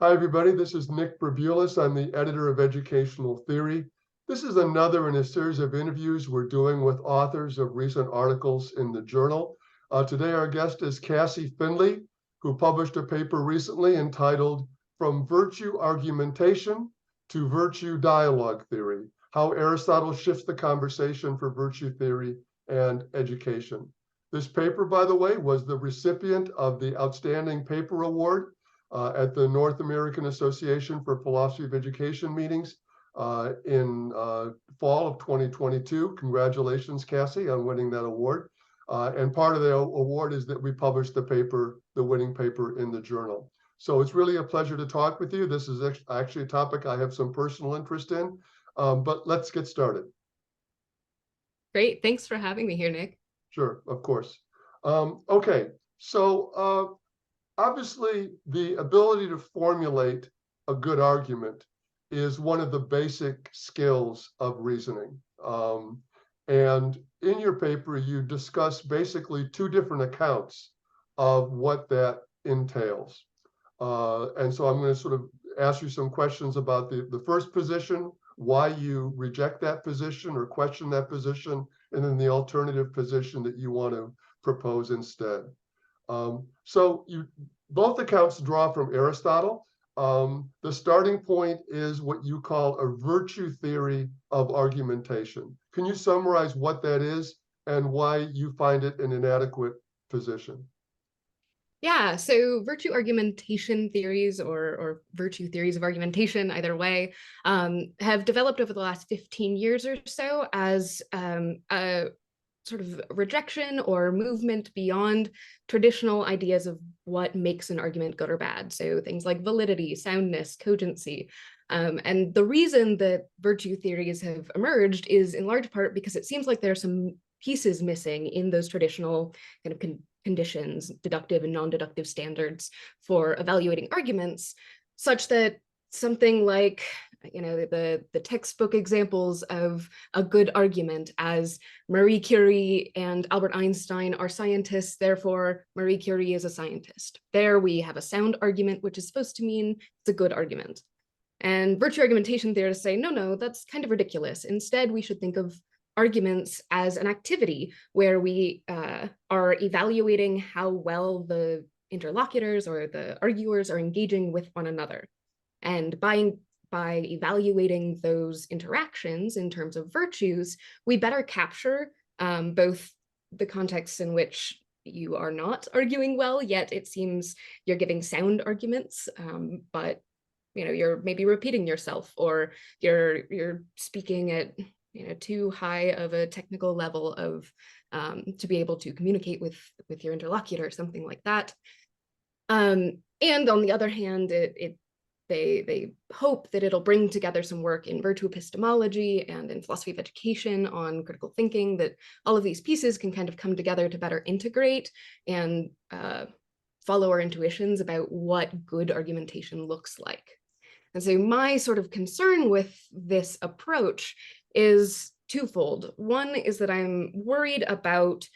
Hi, everybody. This is Nick Brabulis. I'm the editor of Educational Theory. This is another in a series of interviews we're doing with authors of recent articles in the journal. Today, our guest is Cassie Finley, who published a paper recently entitled From Virtue Argumentation to Virtue Dialogue Theory, How Aristotle Shifts the Conversation for Virtue Theory and Education. This paper, by the way, was the recipient of the Outstanding Paper Award at the North American Association for Philosophy of Education meetings in fall of 2022. Congratulations, Cassie, on winning that award. And part of the award is that we published the paper, the winning paper, in the journal. So it's really a pleasure to talk with you. This is actually a topic I have some personal interest in, but let's get started. Great. Thanks for having me here, Nick. Sure, of course. Okay, so obviously, the ability to formulate a good argument is one of the basic skills of reasoning. And in your paper, you discuss basically two different accounts of what that entails. And so I'm going to sort of ask you some questions about the first position, why you reject that position or question that position, and then the alternative position that you want to propose instead. So both accounts draw from Aristotle. The starting point is what you call a virtue theory of argumentation. Can you summarize what that is and why you find it an inadequate position? Yeah, so virtue argumentation theories or virtue theories of argumentation, either way, have developed over the last 15 years or so as a sort of rejection or movement beyond traditional ideas of what makes an argument good or bad. So things like validity, soundness, cogency. And the reason that virtue theories have emerged is in large part because it seems like there are some pieces missing in those traditional kind of conditions, deductive and non-deductive standards for evaluating arguments, such that something like, the textbook examples of a good argument as Marie Curie and Albert Einstein are scientists, therefore Marie Curie is a scientist. There we have a sound argument, which is supposed to mean it's a good argument. And virtue argumentation theorists say, no, that's kind of ridiculous. Instead, we should think of arguments as an activity where we are evaluating how well the interlocutors or the arguers are engaging with one another. And by evaluating those interactions in terms of virtues, we better capture both the contexts in which you are not arguing well, yet it seems you're giving sound arguments, but you're maybe repeating yourself, or you're speaking at too high of a technical level of to be able to communicate with your interlocutor, something like that. And on the other hand, they hope that it'll bring together some work in virtue epistemology and in philosophy of education on critical thinking, that all of these pieces can kind of come together to better integrate and follow our intuitions about what good argumentation looks like. And so my sort of concern with this approach is twofold. One is that I'm worried about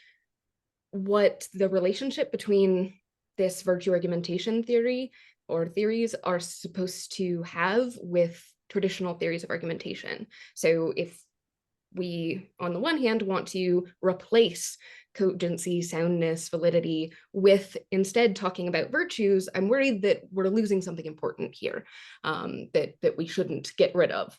what the relationship between this virtue argumentation theory or theories are supposed to have with traditional theories of argumentation. So if we, on the one hand, want to replace cogency, soundness, validity with instead talking about virtues, I'm worried that we're losing something important here that we shouldn't get rid of.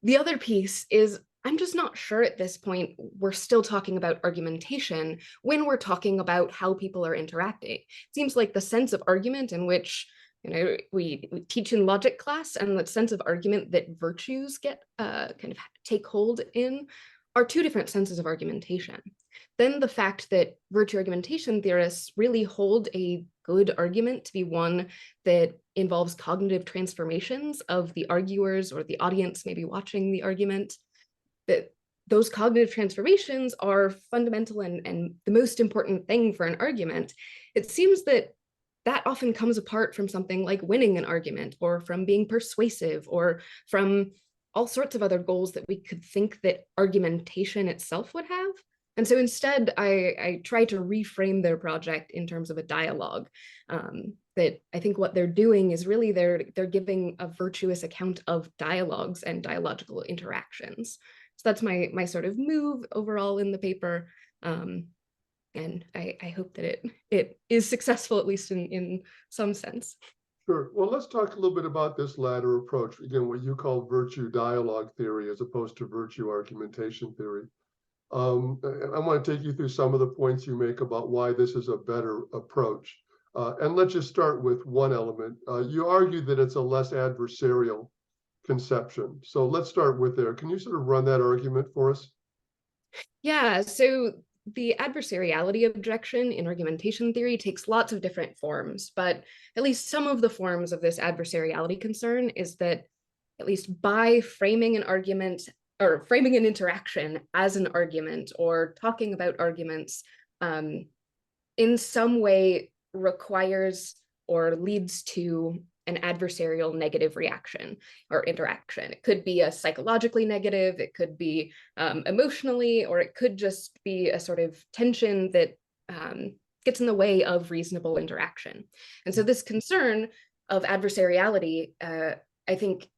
The other piece is I'm just not sure at this point we're still talking about argumentation when we're talking about how people are interacting. It seems like the sense of argument in which we teach in logic class and the sense of argument that virtues get kind of take hold in are two different senses of argumentation. Then the fact that virtue argumentation theorists really hold a good argument to be one that involves cognitive transformations of the arguers or the audience maybe watching the argument, that those cognitive transformations are fundamental and the most important thing for an argument. It seems that often comes apart from something like winning an argument, or from being persuasive, or from all sorts of other goals that we could think that argumentation itself would have. And so instead, I try to reframe their project in terms of a dialogue. That I think what they're doing is really they're giving a virtuous account of dialogues and dialogical interactions. So that's my sort of move overall in the paper. And I hope that it is successful, at least in some sense. Sure. Well, let's talk a little bit about this latter approach. Again, what you call virtue dialogue theory as opposed to virtue argumentation theory. I want to take you through some of the points you make about why this is a better approach. And let's just start with one element. You argue that it's a less adversarial conception. So let's start with there. Can you sort of run that argument for us? Yeah, so the adversariality objection in argumentation theory takes lots of different forms, but at least some of the forms of this adversariality concern is that at least by framing an argument or framing an interaction as an argument or talking about arguments in some way requires or leads to an adversarial negative reaction or interaction. It could be a psychologically negative, it could be emotionally, or it could just be a sort of tension that gets in the way of reasonable interaction. And so this concern of adversariality, I think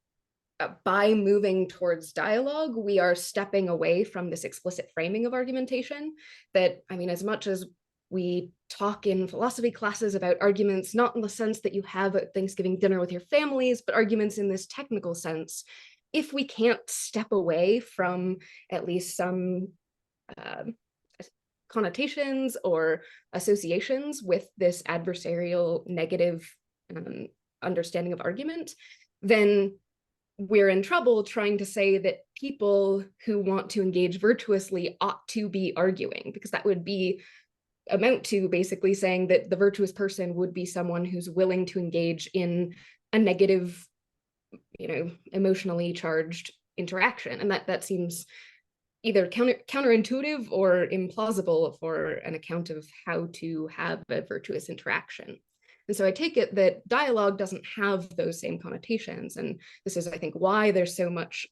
by moving towards dialogue, we are stepping away from this explicit framing of argumentation that, I mean, as much as we talk in philosophy classes about arguments, not in the sense that you have a Thanksgiving dinner with your families, but arguments in this technical sense. If we can't step away from at least some connotations or associations with this adversarial negative understanding of argument, then we're in trouble trying to say that people who want to engage virtuously ought to be arguing, because that would be amount to basically saying that the virtuous person would be someone who's willing to engage in a negative, emotionally charged interaction. And that seems either counterintuitive or implausible for an account of how to have a virtuous interaction. And so I take it that dialogue doesn't have those same connotations. And this is, I think, why there's so much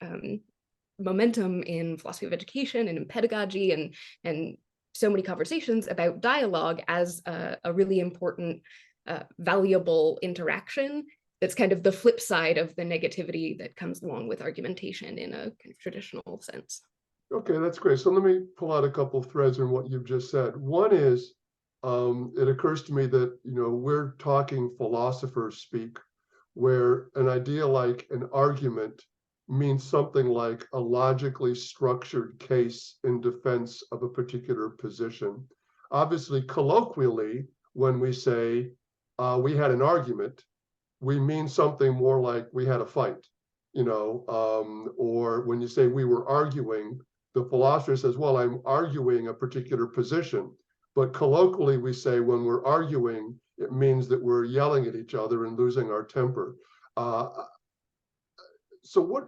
momentum in philosophy of education and in pedagogy and so many conversations about dialogue as a really important, valuable interaction that's kind of the flip side of the negativity that comes along with argumentation in a kind of traditional sense. Okay, that's great. So let me pull out a couple of threads in what you've just said. One is, it occurs to me that, we're talking philosophers speak, where an idea like an argument means something like a logically structured case in defense of a particular position. Obviously, colloquially, when we say we had an argument, we mean something more like we had a fight, or when you say we were arguing, the philosopher says, well, I'm arguing a particular position. But colloquially, we say when we're arguing, it means that we're yelling at each other and losing our temper. So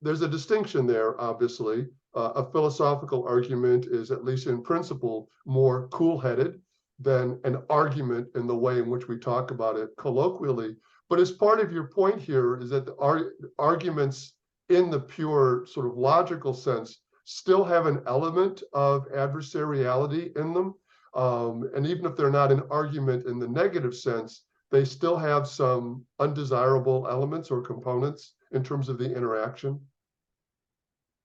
there's a distinction there, obviously. A philosophical argument is, at least in principle, more cool-headed than an argument in the way in which we talk about it colloquially. But as part of your point here is that the arguments in the pure sort of logical sense still have an element of adversariality in them. And even if they're not an argument in the negative sense, they still have some undesirable elements or components in terms of the interaction.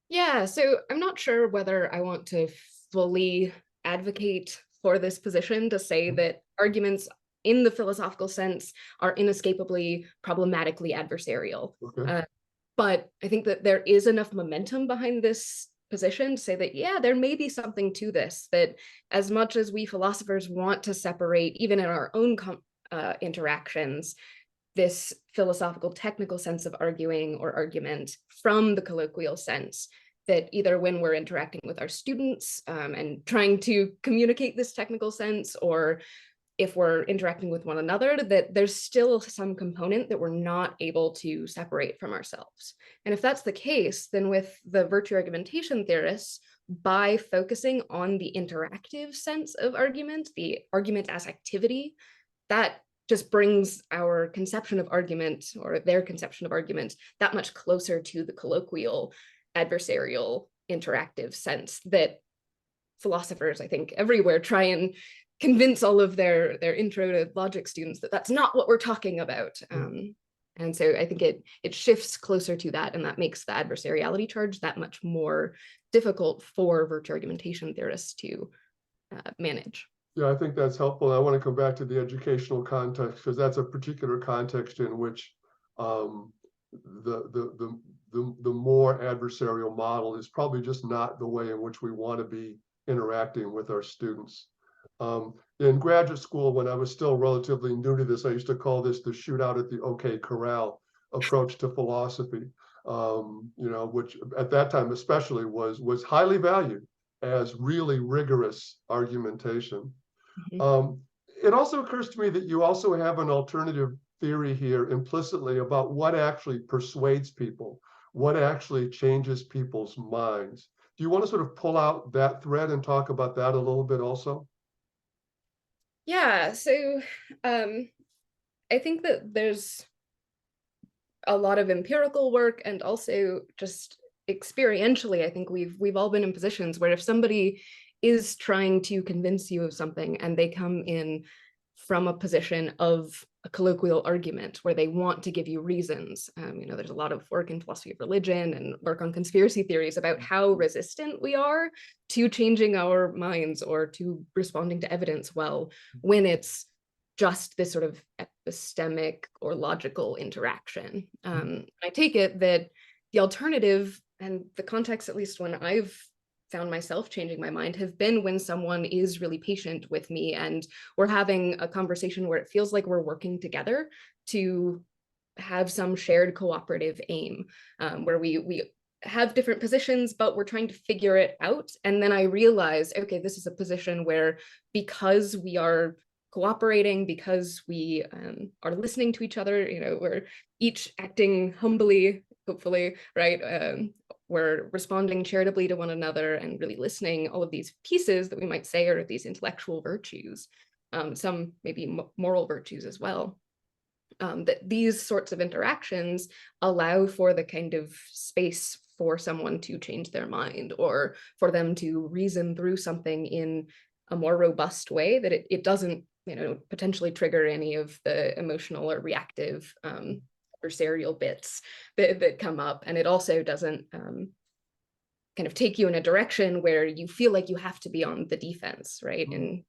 Yeah, so I'm not sure whether I want to fully advocate for this position to say that arguments in the philosophical sense are inescapably problematically adversarial. Okay. But I think that there is enough momentum behind this position to say that, yeah, there may be something to this, that as much as we philosophers want to separate, even in our own interactions, this philosophical technical sense of arguing or argument from the colloquial sense, that either when we're interacting with our students and trying to communicate this technical sense, or if we're interacting with one another, that there's still some component that we're not able to separate from ourselves. And if that's the case, then with the virtue argumentation theorists, by focusing on the interactive sense of argument, the argument as activity, that just brings our conception of argument, or their conception of argument, that much closer to the colloquial adversarial interactive sense that philosophers, I think, everywhere try and convince all of their intro to logic students that that's not what we're talking about. And so I think it shifts closer to that, and that makes the adversariality charge that much more difficult for virtue argumentation theorists to manage. Yeah, I think that's helpful. I want to come back to the educational context, because that's a particular context in which the more adversarial model is probably just not the way in which we want to be interacting with our students. In graduate school, when I was still relatively new to this, I used to call this the shootout at the OK Corral approach to philosophy, which at that time especially was highly valued as really rigorous argumentation. It also occurs to me that you also have an alternative theory here implicitly about what actually persuades people, what actually changes people's minds. Do you want to sort of pull out that thread and talk about that a little bit also? Yeah, so I think that there's a lot of empirical work, and also just experientially, I think we've all been in positions where if somebody is trying to convince you of something and they come in from a position of a colloquial argument where they want to give you reasons. There's a lot of work in philosophy of religion and work on conspiracy theories about how resistant we are to changing our minds or to responding to evidence well, when it's just this sort of epistemic or logical interaction. I take it that the alternative, and the context, at least when I've found myself changing my mind, have been when someone is really patient with me and we're having a conversation where it feels like we're working together to have some shared cooperative aim, where we have different positions, but we're trying to figure it out. And then I realize, okay, this is a position where, because we are cooperating, because we are listening to each other, we're each acting humbly, hopefully, right? We're responding charitably to one another and really listening. All of these pieces that we might say are these intellectual virtues, some maybe moral virtues as well. That these sorts of interactions allow for the kind of space for someone to change their mind, or for them to reason through something in a more robust way, that it doesn't potentially trigger any of the emotional or reactive adversarial bits that come up. And it also doesn't kind of take you in a direction where you feel like you have to be on the defense, right? And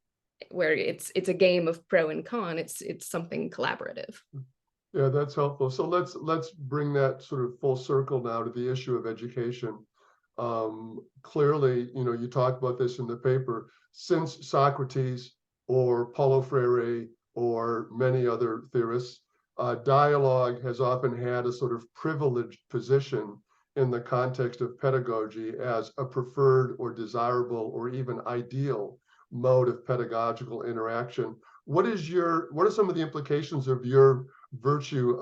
where it's a game of pro and con, it's something collaborative. Yeah, that's helpful. So let's bring that sort of full circle now to the issue of education. Clearly, you talk about this in the paper. Since Socrates or Paulo Freire or many other theorists, dialogue has often had a sort of privileged position in the context of pedagogy as a preferred or desirable or even ideal mode of pedagogical interaction. What are some of the implications of your virtue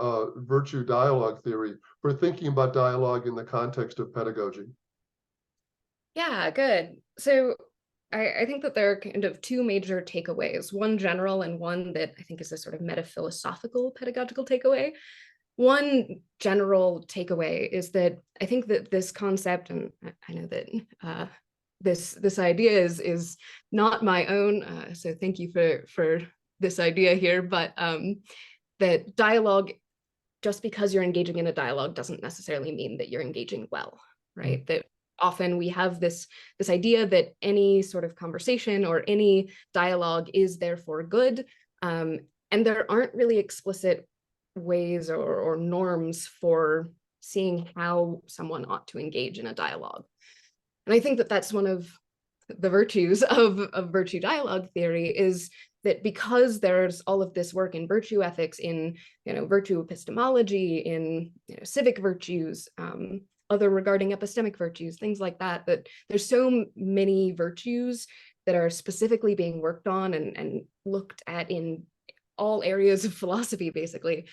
dialogue theory for thinking about dialogue in the context of pedagogy? Yeah, good. So I think that there are kind of two major takeaways, one general and one that I think is a sort of metaphilosophical pedagogical takeaway. One general takeaway is that I think that this concept, and I know that this idea is not my own, so thank you for this idea here, but that dialogue, just because you're engaging in a dialogue, doesn't necessarily mean that you're engaging well, right? That often we have this idea that any sort of conversation or any dialogue is therefore good, and there aren't really explicit ways or norms for seeing how someone ought to engage in a dialogue. And I think that that's one of the virtues of virtue dialogue theory, is that because there's all of this work in virtue ethics, in virtue epistemology, in civic virtues, other regarding epistemic virtues, things like that, that there's so many virtues that are specifically being worked on and looked at in all areas of philosophy, basically.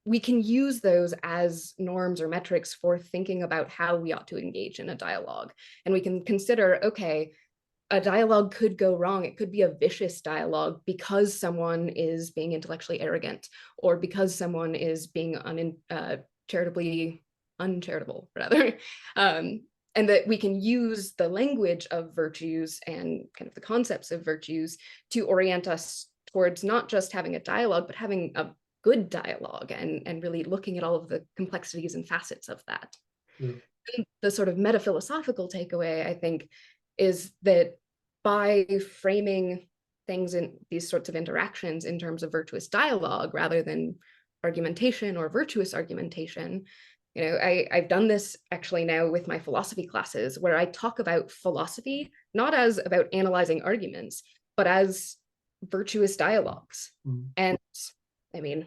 We can use those as norms or metrics for thinking about how we ought to engage in a dialogue. And we can consider, okay, a dialogue could go wrong. It could be a vicious dialogue because someone is being intellectually arrogant, or because someone is being uncharitable, rather. and that we can use the language of virtues and kind of the concepts of virtues to orient us towards not just having a dialogue, but having a good dialogue and really looking at all of the complexities and facets of that. Yeah. And the sort of metaphilosophical takeaway, I think, is that by framing things in these sorts of interactions in terms of virtuous dialogue rather than argumentation or virtuous argumentation, you know, I've done this actually now with my philosophy classes, where I talk about philosophy not as about analyzing arguments, but as virtuous dialogues. And I mean,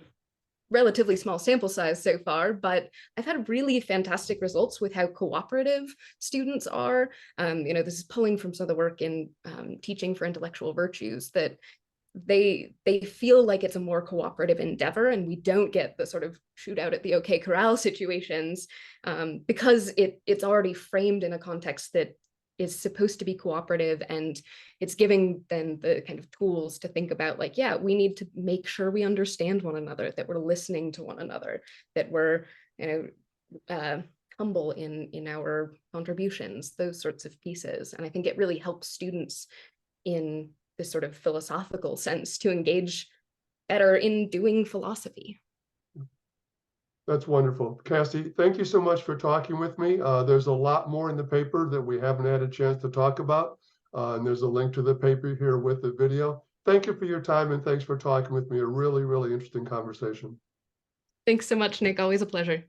relatively small sample size so far, but I've had really fantastic results with how cooperative students are. You know, this is pulling from some of the work in teaching for intellectual virtues, that they feel like it's a more cooperative endeavor, and we don't get the sort of shoot out at the OK Corral situations, because it's already framed in a context that is supposed to be cooperative, and it's giving then the kind of tools to think about, like, yeah, we need to make sure we understand one another, that we're listening to one another, that we're, you know, humble in our contributions, those sorts of pieces. And I think it really helps students in this sort of philosophical sense to engage better in doing philosophy. That's wonderful. Cassie, thank you so much for talking with me. There's a lot more in the paper that we haven't had a chance to talk about. And there's a link to the paper here with the video. Thank you for your time, and thanks for talking with me. A really, really interesting conversation. Thanks so much, Nick. Always a pleasure.